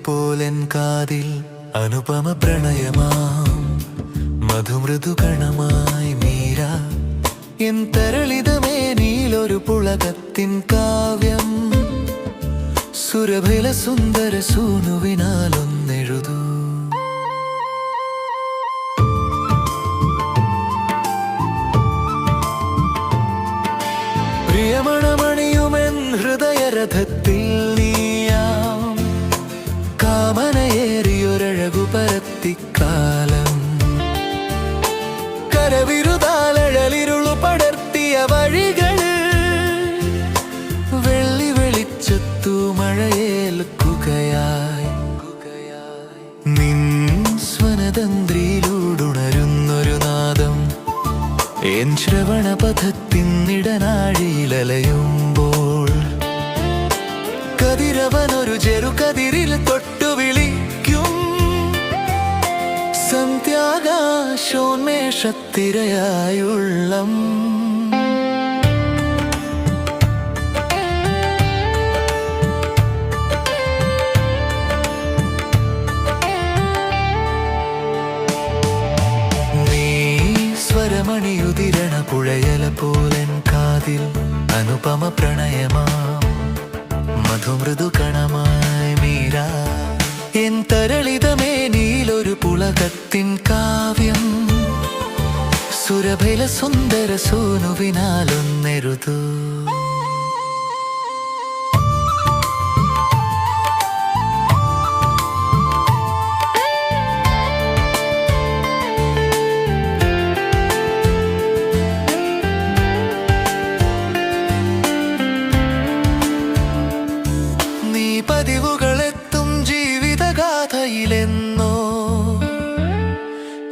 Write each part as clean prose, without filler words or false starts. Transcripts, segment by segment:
പോലൻ കാതിൽ അനുപമ പ്രണയമാം മധുമൃദുകണമായി മീര എൻ തരളിതമേനിയിലൊരു പുളകത്തിൻ കാവ്യം സുരഭില സുന്ദര സൂനുവിനാലൊന്നെഴുതൂ. പ്രിയമണമണിയുമെൻ ഹൃദയരഥത്തിൽ നീയാം കാമനയേറിയൊരഴകു പരത്തിക്കാലം കരവിരുതാലഴലിരുളു പടർത്തിയ വഴികൾ വെള്ളി വെളിച്ചത്തു മഴയേൽക്കുകയായി നിൻ സ്വനതന്ത്രിയിലൂടുണരുന്നൊരു നാദം എൻ ശ്രവണപഥത്തിന്നിടനാഴിയിലലയുമ്പോൾ കതിരവനൊരു ചെറുകതിരിൽ തൊട്ടു വിളിക്കും സന്ധ്യാകാശോന്മേഷത്തിരയായുള്ളം. മണിയുതിരണ പുഴയല പോലൻ കാതിൽ അനുപമ പ്രണയമാം മധുമൃദുകണമായി മീര എൻ തരളിതമേനിയിലൊരു പുളകത്തിൻ കാവ്യം സുരഭില സുന്ദര സൂനുവിനാലൊന്നെഴുതൂ. പതിവുകളെത്തും ജീവിതഗാഥയിലെന്നോ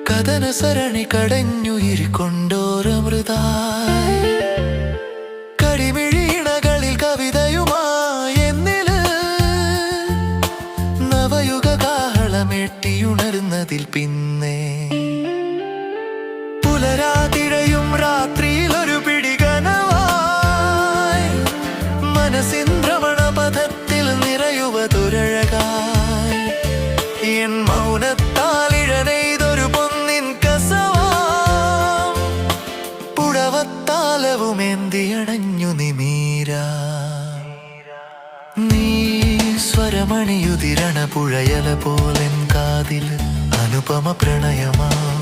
കഥന സരണി കടഞ്ഞുയിരിക്കൊണ്ടോരമൃതായി കടിമിഴിയിണകളിൽ കവിതയുമായി എന്നില് നവയുഗ കാഹളമെട്ടിയുണർന്നതിൽ പിന്നെ പുലരാതിഴയും രാത്രിയിലൊരു പിടികനവായി മനസ്സിന്ദ്രമണ പഥത്തിൽ നിറയുവതൊരഴകായി എൻ മൗനത്താലിഴനെയ്തൊരു പൊന്നിൻ കസവാം പുടവത്താലവുമേന്തിയടഞ്ഞു നിമീര നീ സ്വരമണിയുതിരണ പുഴയല പോലൻ കാതിൽ അനുപമ പ്രണയമാം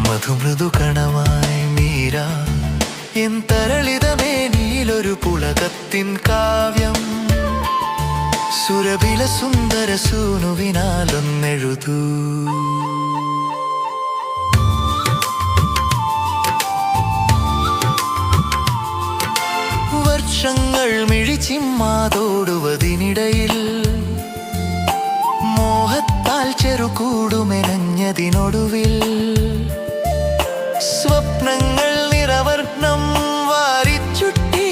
മധുമൃദുകണമായി മീര എൻ തരളിതമേനിയിലൊരു പുളകത്തിൻ കാവ്യം സുരഭില സുന്ദര സൂനുവിനാലൊന്നെഴുതൂ. വർഷങ്ങൾ മിഴിച്ചിമ്മാതോടുവതിനിടയിൽ മോഹത്താൽ ചെറുകൂടുമെനഞ്ഞതിനൊടുവിൽ സ്വപ്നങ്ങൾ നിറവർണ്ണം വാരിച്ചുട്ടി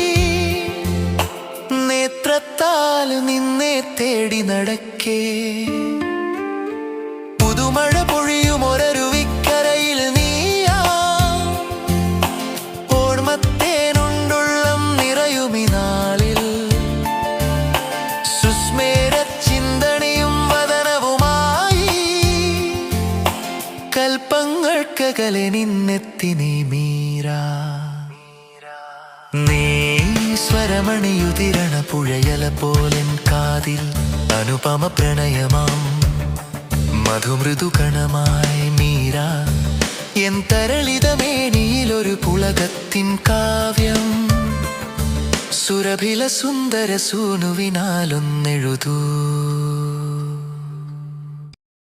നേത്രത്താൽ നിന്നെ തേടി നടക്കേ പുതുമഴ പൊഴിയുമൊരരുവിക്കരയിൽ നീയാ ഓർമ്മത്തേനുണ്ടുള്ളം നിറയുമിനാളിൽ സുസ്മേര ചിന്തണിയും വദനവുമായി കൽപ്പങ്ങൾക്കകലെ നിന്നെത്തി നീ മീര നീ സ്വരമണിയുതിരണ പുഴയല പോലൻ കാതിൽ അനുപമ പ്രണയമാം മധുമൃദുകണമായി മീര എൻ തരളിതമേനിയിലൊരു പുളകത്തിൻ കാവ്യം സുരഭില സുന്ദര സൂനുവിനാലൊന്നെഴുതൂ.